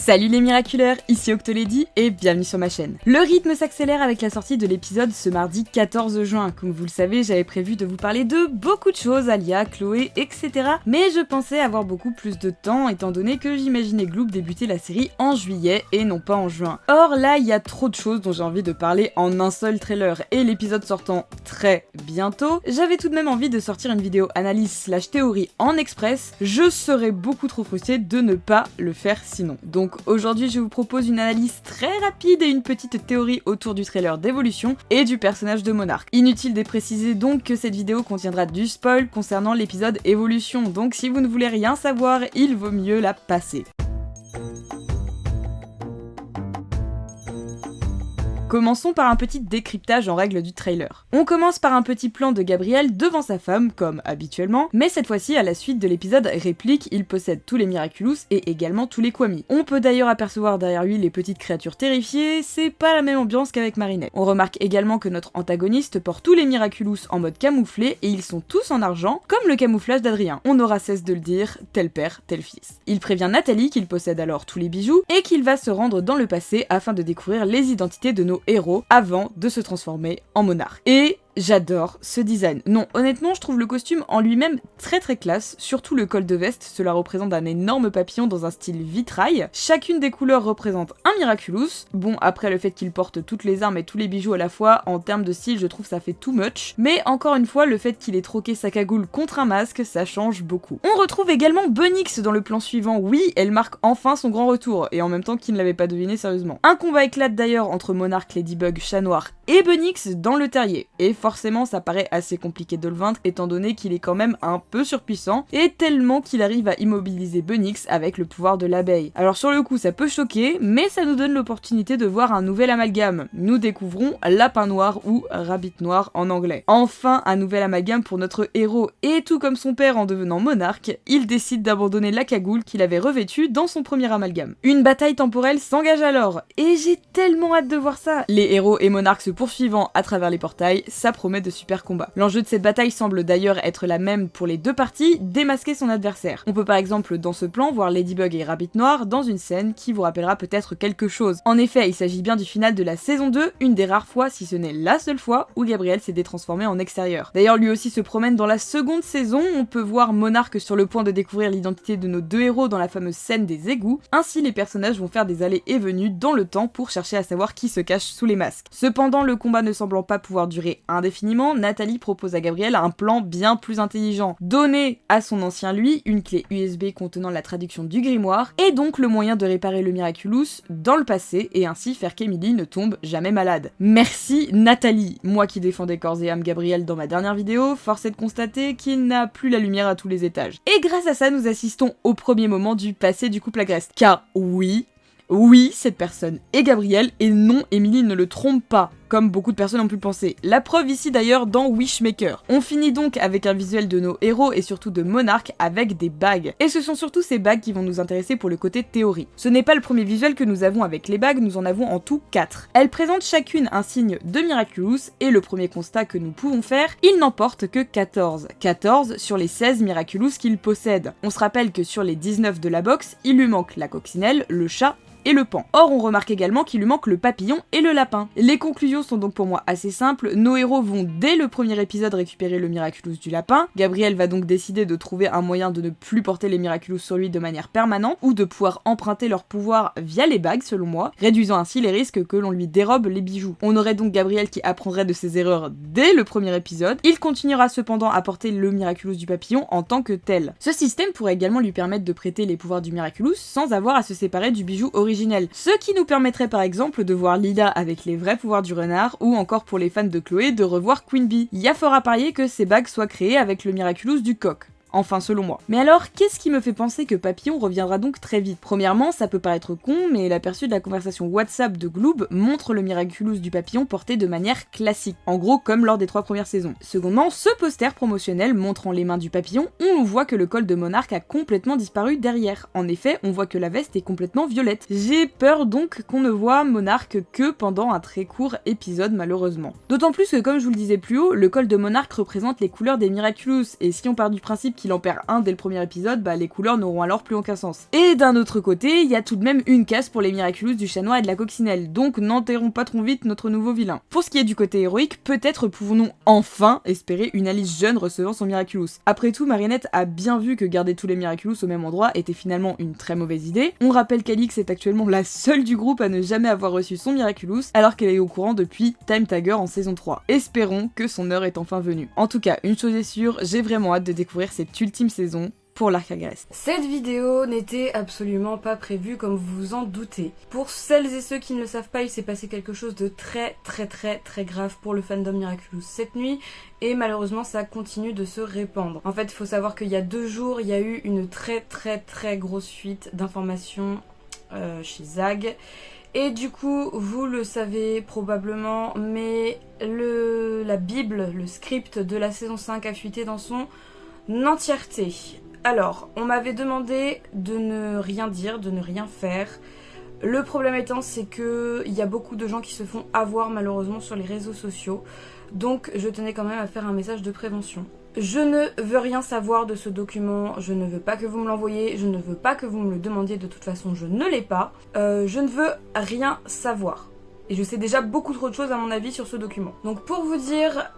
Salut les miraculeurs, ici Octolady et bienvenue sur ma chaîne. Le rythme s'accélère avec la sortie de l'épisode ce mardi 14 juin. Comme vous le savez, j'avais prévu de vous parler de beaucoup de choses, Alia, Chloé, etc. Mais je pensais avoir beaucoup plus de temps étant donné que j'imaginais Gloob débuter la série en juillet et non pas en juin. Or là, il y a trop de choses dont j'ai envie de parler en un seul trailer et l'épisode sortant très bientôt, j'avais tout de même envie de sortir une vidéo analyse / théorie en express. Je serais beaucoup trop frustrée de ne pas le faire sinon. Donc aujourd'hui je vous propose une analyse très rapide et une petite théorie autour du trailer d'Evolution et du personnage de Monarch. Inutile de préciser donc que cette vidéo contiendra du spoil concernant l'épisode Evolution, donc si vous ne voulez rien savoir, il vaut mieux la passer. Commençons par un petit décryptage en règle du trailer. On commence par un petit plan de Gabriel devant sa femme, comme habituellement, mais cette fois-ci à la suite de l'épisode réplique, il possède tous les Miraculous et également tous les Kwami. On peut d'ailleurs apercevoir derrière lui les petites créatures terrifiées, c'est pas la même ambiance qu'avec Marinette. On remarque également que notre antagoniste porte tous les Miraculous en mode camouflé et ils sont tous en argent, comme le camouflage d'Adrien. On n'aura cesse de le dire, tel père, tel fils. Il prévient Nathalie qu'il possède alors tous les bijoux et qu'il va se rendre dans le passé afin de découvrir les identités de nos héros avant de se transformer en monarque. Et j'adore ce design. Non, honnêtement, je trouve le costume en lui-même très classe, surtout le col de veste, cela représente un énorme papillon dans un style vitrail. Chacune des couleurs représente un Miraculous. Bon, après le fait qu'il porte toutes les armes et tous les bijoux à la fois, en termes de style, je trouve ça fait too much. Mais encore une fois, le fait qu'il ait troqué sa cagoule contre un masque, ça change beaucoup. On retrouve également Bunyx dans le plan suivant. Oui, elle marque enfin son grand retour, et en même temps qu'il ne l'avait pas deviné sérieusement. Un combat éclate d'ailleurs entre Monarch, Ladybug, Chat Noir et Bunyx dans le terrier. Et forcément ça paraît assez compliqué de le vaincre étant donné qu'il est quand même un peu surpuissant et tellement qu'il arrive à immobiliser Bunyx avec le pouvoir de l'abeille. Alors sur le coup ça peut choquer mais ça nous donne l'opportunité de voir un nouvel amalgame. Nous découvrons Lapin Noir ou Rabbit Noir en anglais. Enfin un nouvel amalgame pour notre héros et tout comme son père en devenant monarque, il décide d'abandonner la cagoule qu'il avait revêtue dans son premier amalgame. Une bataille temporelle s'engage alors et j'ai tellement hâte de voir ça. Les héros et monarques se poursuivant à travers les portails, ça promet de super combats. L'enjeu de cette bataille semble d'ailleurs être la même pour les deux parties, démasquer son adversaire. On peut par exemple dans ce plan voir Ladybug et Rabbit Noir dans une scène qui vous rappellera peut-être quelque chose. En effet, il s'agit bien du final de la saison 2, une des rares fois, si ce n'est la seule fois, où Gabriel s'est détransformé en extérieur. D'ailleurs lui aussi se promène dans la seconde saison, on peut voir Monarch sur le point de découvrir l'identité de nos deux héros dans la fameuse scène des égouts, ainsi les personnages vont faire des allées et venues dans le temps pour chercher à savoir qui se cache sous les masques. Cependant, le combat ne semblant pas pouvoir durer indéfiniment, Nathalie propose à Gabriel un plan bien plus intelligent. Donner à son ancien lui une clé USB contenant la traduction du grimoire et donc le moyen de réparer le Miraculous dans le passé et ainsi faire qu'Emily ne tombe jamais malade. Merci Nathalie. Moi qui défendais corps et âme Gabriel dans ma dernière vidéo, force est de constater qu'il n'a plus la lumière à tous les étages. Et grâce à ça, nous assistons au premier moment du passé du couple agreste. Car oui, cette personne est Gabriel et non, Emily ne le trompe pas, comme beaucoup de personnes ont pu le penser. La preuve ici d'ailleurs dans Wishmaker. On finit donc avec un visuel de nos héros et surtout de Monarch avec des bagues. Et ce sont surtout ces bagues qui vont nous intéresser pour le côté théorie. Ce n'est pas le premier visuel que nous avons avec les bagues, nous en avons en tout 4. Elles présentent chacune un signe de Miraculous et le premier constat que nous pouvons faire, il n'en porte que 14. 14 sur les 16 Miraculous qu'il possède. On se rappelle que sur les 19 de la box, il lui manque la coccinelle, le chat et le pan. Or on remarque également qu'il lui manque le papillon et le lapin. Les conclusions sont donc pour moi assez simples, nos héros vont dès le premier épisode récupérer le Miraculous du lapin, Gabriel va donc décider de trouver un moyen de ne plus porter les Miraculous sur lui de manière permanente ou de pouvoir emprunter leur pouvoir via les bagues selon moi, réduisant ainsi les risques que l'on lui dérobe les bijoux. On aurait donc Gabriel qui apprendrait de ses erreurs dès le premier épisode, il continuera cependant à porter le Miraculous du papillon en tant que tel. Ce système pourrait également lui permettre de prêter les pouvoirs du Miraculous sans avoir à se séparer du bijou originel. Ce qui nous permettrait par exemple de voir Lila avec les vrais pouvoirs du renard ou encore pour les fans de Chloé de revoir Queen Bee. Il y a fort à parier que ces bagues soient créées avec le Miraculous du coq. Enfin selon moi. Mais alors, qu'est-ce qui me fait penser que Papillon reviendra donc très vite? Premièrement, ça peut paraître con, mais l'aperçu de la conversation WhatsApp de Gloob montre le Miraculous du papillon porté de manière classique, en gros comme lors des 3 premières saisons. Secondement, ce poster promotionnel montrant les mains du papillon, on voit que le col de Monarch a complètement disparu derrière. En effet, on voit que la veste est complètement violette. J'ai peur donc qu'on ne voit Monarch que pendant un très court épisode malheureusement. D'autant plus que comme je vous le disais plus haut, le col de Monarch représente les couleurs des Miraculous, et si on part du principe qu'il en perd un dès le premier épisode, bah les couleurs n'auront alors plus aucun sens. Et d'un autre côté, il y a tout de même une case pour les Miraculous du chat noir et de la coccinelle, donc n'enterrons pas trop vite notre nouveau vilain. Pour ce qui est du côté héroïque, peut-être pouvons-nous enfin espérer une Alice jeune recevant son Miraculous. Après tout, Marinette a bien vu que garder tous les Miraculous au même endroit était finalement une très mauvaise idée. On rappelle qu'Alix est actuellement la seule du groupe à ne jamais avoir reçu son Miraculous, alors qu'elle est au courant depuis Time Tiger en saison 3. Espérons que son heure est enfin venue. En tout cas, une chose est sûre, j'ai vraiment hâte de découvrir cette ultime saison pour l'arc agreste. Cette vidéo n'était absolument pas prévue comme vous vous en doutez. Pour celles et ceux qui ne le savent pas, il s'est passé quelque chose de très grave pour le fandom Miraculous cette nuit et malheureusement ça continue de se répandre. En fait, il faut savoir qu'il y a 2 jours, il y a eu une très grosse fuite d'informations chez Zag. Et du coup, vous le savez probablement, mais la Bible, le script de la saison 5 a fuité dans son entièreté. Alors, on m'avait demandé de ne rien dire, de ne rien faire. Le problème étant, c'est que il y a beaucoup de gens qui se font avoir malheureusement sur les réseaux sociaux. Donc, je tenais quand même à faire un message de prévention. Je ne veux rien savoir de ce document, je ne veux pas que vous me l'envoyiez, je ne veux pas que vous me le demandiez, de toute façon je ne l'ai pas. Je ne veux rien savoir. Et je sais déjà beaucoup trop de choses à mon avis sur ce document. Donc pour vous dire,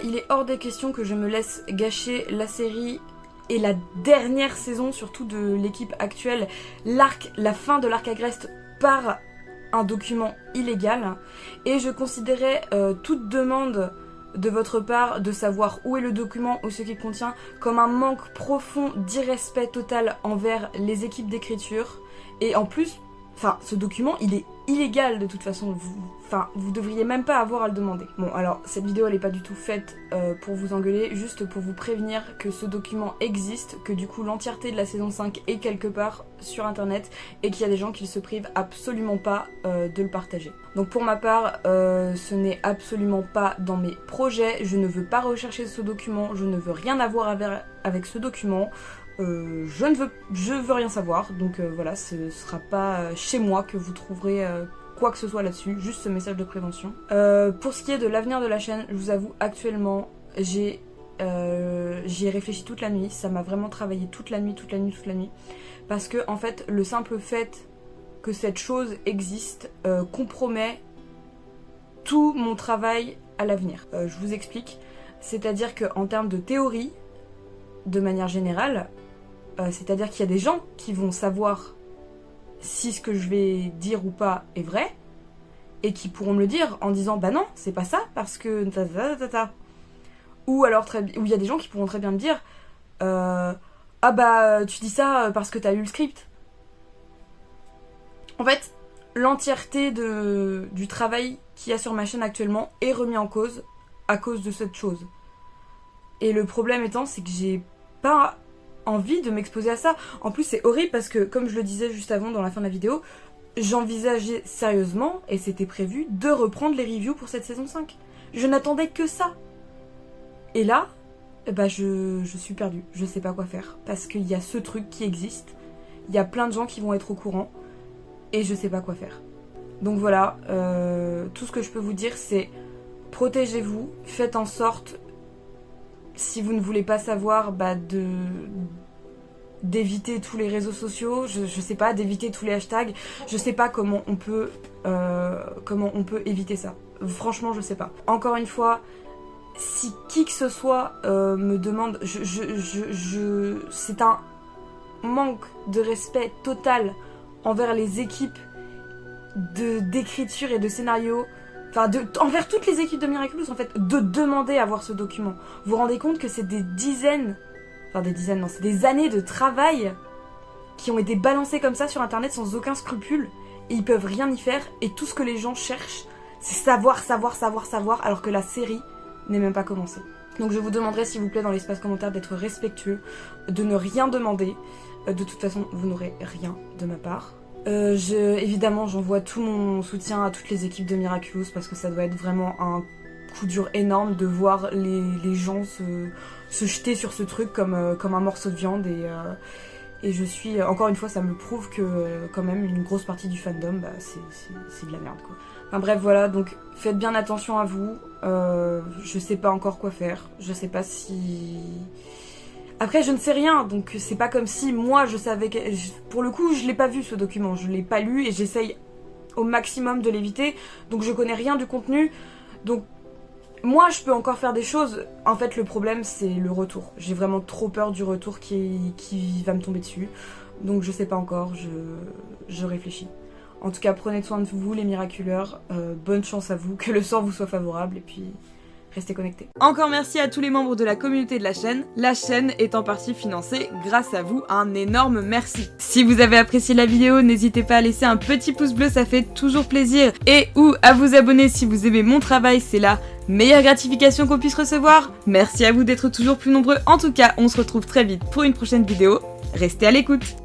il est hors des questions que je me laisse gâcher la série et la dernière saison, surtout de l'équipe actuelle, la fin de l'arc agreste par un document illégal. Et je considérais toute demande de votre part de savoir où est le document ou ce qu'il contient comme un manque profond d'irrespect total envers les équipes d'écriture. Et en plus, ce document il est illégal de toute façon, vous devriez même pas avoir à le demander. Bon alors cette vidéo elle est pas du tout faite pour vous engueuler, juste pour vous prévenir que ce document existe, que du coup l'entièreté de la saison 5 est quelque part sur internet et qu'il y a des gens qui ne se privent absolument pas de le partager. Donc pour ma part, ce n'est absolument pas dans mes projets, je ne veux pas rechercher ce document, je ne veux rien avoir avec ce document. Je veux rien savoir, donc voilà, ce sera pas chez moi que vous trouverez quoi que ce soit là-dessus, juste ce message de prévention. Pour ce qui est de l'avenir de la chaîne, je vous avoue, actuellement, j'y ai réfléchi toute la nuit, ça m'a vraiment travaillé toute la nuit, parce que en fait, le simple fait que cette chose existe compromet tout mon travail à l'avenir. Je vous explique, c'est-à-dire qu'en termes de théorie, de manière générale, c'est-à-dire qu'il y a des gens qui vont savoir si ce que je vais dire ou pas est vrai, et qui pourront me le dire en disant bah non, c'est pas ça, parce que ou alors il y a des gens qui pourront très bien me dire ah bah tu dis ça parce que t'as lu le script. En fait, l'entièreté du travail qu'il y a sur ma chaîne actuellement est remis en cause à cause de cette chose. Et le problème étant, c'est que j'ai pas envie de m'exposer à ça. En plus, c'est horrible parce que, comme je le disais juste avant dans la fin de la vidéo, j'envisageais sérieusement, et c'était prévu, de reprendre les reviews pour cette saison 5. Je n'attendais que ça. Et là, bah je suis perdue. Je sais pas quoi faire. Parce qu'il y a ce truc qui existe. Il y a plein de gens qui vont être au courant. Et je sais pas quoi faire. Donc voilà, tout ce que je peux vous dire, c'est protégez-vous, faites en sorte, si vous ne voulez pas savoir, bah d'éviter tous les réseaux sociaux, je sais pas, d'éviter tous les hashtags, je sais pas comment on peut éviter ça. Franchement, je sais pas. Encore une fois, si qui que ce soit me demande, c'est un manque de respect total envers les équipes d'écriture et de scénario, envers toutes les équipes de Miraculous en fait, de demander à voir ce document. Vous vous rendez compte que c'est c'est des années de travail qui ont été balancées comme ça sur internet sans aucun scrupule, et ils peuvent rien y faire, et tout ce que les gens cherchent, c'est savoir, alors que la série n'est même pas commencée. Donc je vous demanderai s'il vous plaît dans l'espace commentaire d'être respectueux, de ne rien demander, de toute façon vous n'aurez rien de ma part. Évidemment, j'envoie tout mon soutien à toutes les équipes de Miraculous parce que ça doit être vraiment un coup dur énorme de voir les gens se jeter sur ce truc comme un morceau de viande, et je suis, encore une fois, ça me prouve que quand même une grosse partie du fandom, bah, c'est de la merde quoi. Enfin bref, voilà, donc faites bien attention à vous, je sais pas encore quoi faire, je sais pas si... Après, je ne sais rien, donc c'est pas comme si moi je savais que... Pour le coup, je l'ai pas vu ce document, je l'ai pas lu et j'essaye au maximum de l'éviter, donc je connais rien du contenu, donc moi je peux encore faire des choses. En fait, le problème c'est le retour. J'ai vraiment trop peur du retour qui va me tomber dessus, donc je sais pas encore, je réfléchis. En tout cas, prenez soin de vous les miraculeurs, bonne chance à vous, que le sort vous soit favorable et puis... restez connectés. Encore merci à tous les membres de la communauté de la chaîne est en partie financée grâce à vous, un énorme merci. Si vous avez apprécié la vidéo, n'hésitez pas à laisser un petit pouce bleu, ça fait toujours plaisir, et ou à vous abonner si vous aimez mon travail, c'est la meilleure gratification qu'on puisse recevoir. Merci à vous d'être toujours plus nombreux, en tout cas on se retrouve très vite pour une prochaine vidéo, restez à l'écoute.